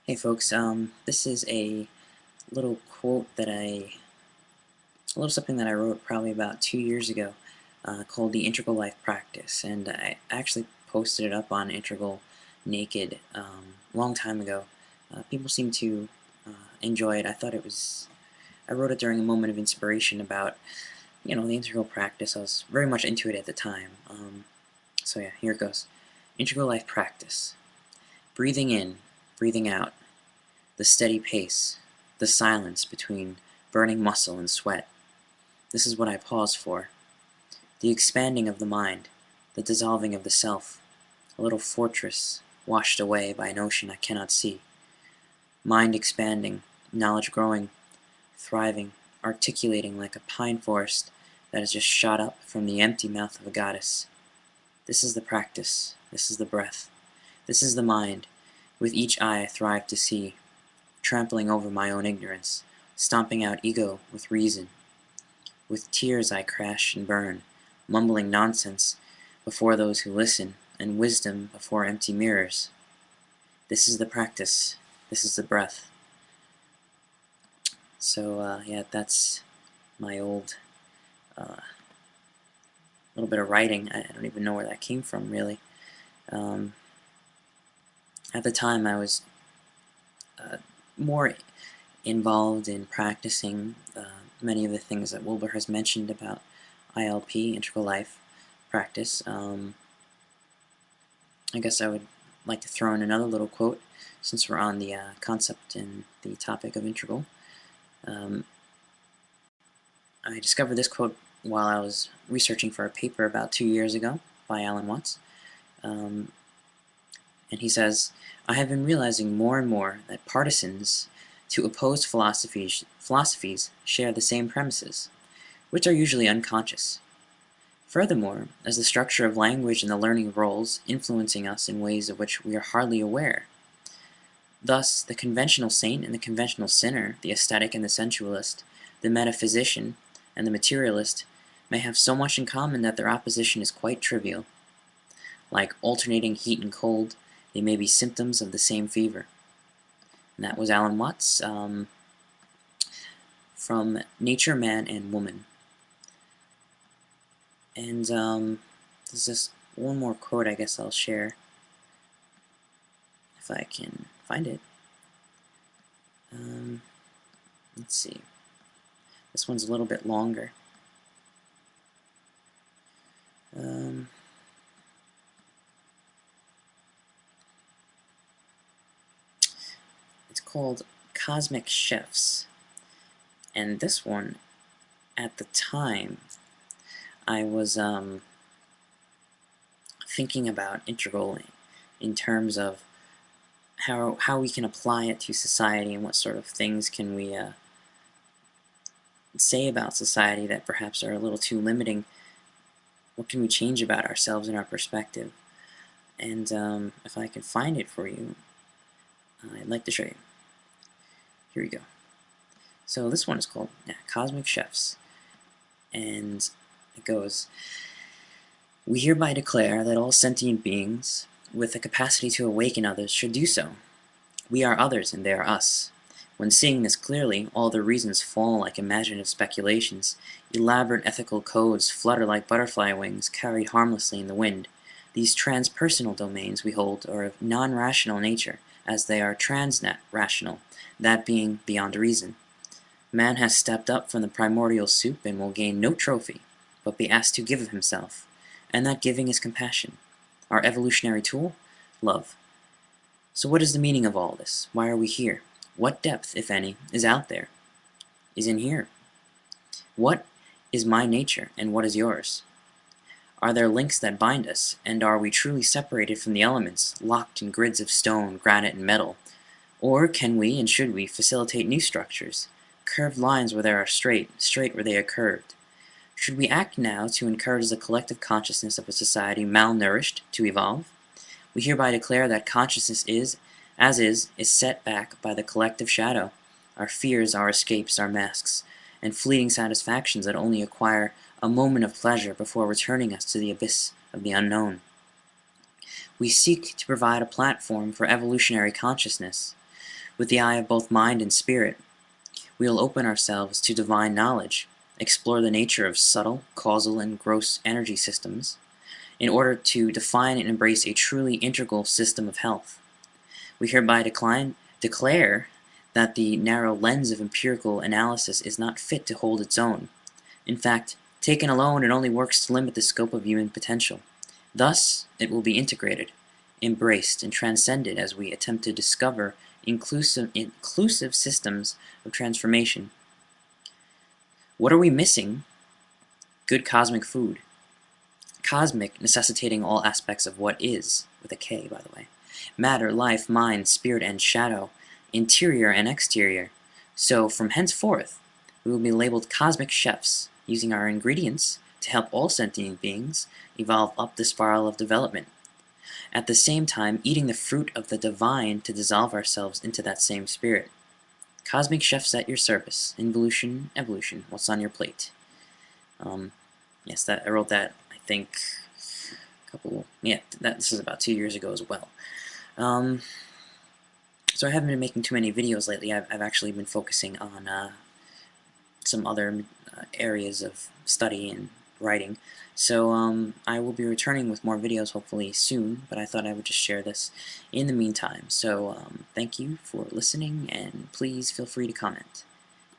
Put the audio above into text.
Hey folks, this is a little quote that a little something that I wrote probably about 2 years ago, called the Integral Life Practice, and I actually posted it up on Integral Naked a long time ago. People seem to enjoy it. I wrote it during a moment of inspiration about, the integral practice. I was very much into it at the time. So yeah, here it goes. Integral Life Practice. Breathing in, breathing out. The steady pace, the silence between burning muscle and sweat. This is what I pause for. The expanding of the mind, the dissolving of the self, a little fortress washed away by an ocean I cannot see. Mind expanding, knowledge growing, thriving, articulating like a pine forest that has just shot up from the empty mouth of a goddess. This is the practice, this is the breath, this is the mind, with each eye I thrive to see, trampling over my own ignorance, stomping out ego with reason. With tears I crash and burn, mumbling nonsense before those who listen, and wisdom before empty mirrors. This is the practice. This is the breath. So, yeah, that's my old little bit of writing. I don't even know where that came from, really. Um, at the time, I was more involved in practicing many of the things that Wilbur has mentioned about ILP, Integral Life Practice. I guess I would like to throw in another little quote since we're on the concept and the topic of integral. I discovered this quote while I was researching for a paper about 2 years ago by Alan Watts. And he says, I have been realizing more and more that partisans to opposed philosophies share the same premises, which are usually unconscious. Furthermore, as the structure of language and the learning of roles influencing us in ways of which we are hardly aware. Thus, the conventional saint and the conventional sinner, the ascetic and the sensualist, the metaphysician and the materialist may have so much in common that their opposition is quite trivial. Like alternating heat and cold, they may be symptoms of the same fever. And that was Alan Watts from Nature, Man, and Woman. And there's just one more quote I guess I'll share, if I can find it. Let's see. This one's a little bit longer. It's called Cosmic Chefs. And this one, at the time, I was thinking about integral in terms of how we can apply it to society and what sort of things can we say about society that perhaps are a little too limiting. What can we change about ourselves and our perspective? And if I can find it for you, I'd like to show you. Here we go. So this one is called Cosmic Chefs. And it goes, we hereby declare that all sentient beings with the capacity to awaken others should do so. We are others and they are us. When seeing this clearly, all the reasons fall like imaginative speculations. Elaborate ethical codes flutter like butterfly wings carried harmlessly in the wind. These transpersonal domains, we hold, are of non-rational nature, as they are trans-rational, that being beyond reason. Man has stepped up from the primordial soup and will gain no trophy, but be asked to give of himself, and that giving is compassion. Our evolutionary tool? Love. So what is the meaning of all this? Why are we here? What depth, if any, is out there? Is in here? What is my nature, and what is yours? Are there links that bind us, and are we truly separated from the elements, locked in grids of stone, granite, and metal? Or can we, and should we, facilitate new structures, curved lines where they are straight, straight where they are curved? Should we act now to encourage the collective consciousness of a society malnourished to evolve? We hereby declare that consciousness is set back by the collective shadow, our fears, our escapes, our masks, and fleeting satisfactions that only acquire a moment of pleasure before returning us to the abyss of the unknown. We seek to provide a platform for evolutionary consciousness. With the eye of both mind and spirit, we will open ourselves to divine knowledge, explore the nature of subtle, causal, and gross energy systems, in order to define and embrace a truly integral system of health. We hereby declare that the narrow lens of empirical analysis is not fit to hold its own. In fact, taken alone, it only works to limit the scope of human potential. Thus, it will be integrated, embraced, and transcended as we attempt to discover inclusive systems of transformation. What are we missing? Good cosmic food. Cosmic, necessitating all aspects of what is, with a K, by the way. Matter, life, mind, spirit, and shadow, interior and exterior. So, from henceforth, we will be labeled Cosmic Chefs, using our ingredients to help all sentient beings evolve up the spiral of development. At the same time, eating the fruit of the divine to dissolve ourselves into that same spirit. Cosmic Chefs at your service. Involution, evolution. What's on your plate? Yes, I wrote that, I think, this is about 2 years ago as well. So I haven't been making too many videos lately. I've actually been focusing on some other areas of study and writing. So I will be returning with more videos hopefully soon, but I thought I would just share this in the meantime. So thank you for listening, and please feel free to comment.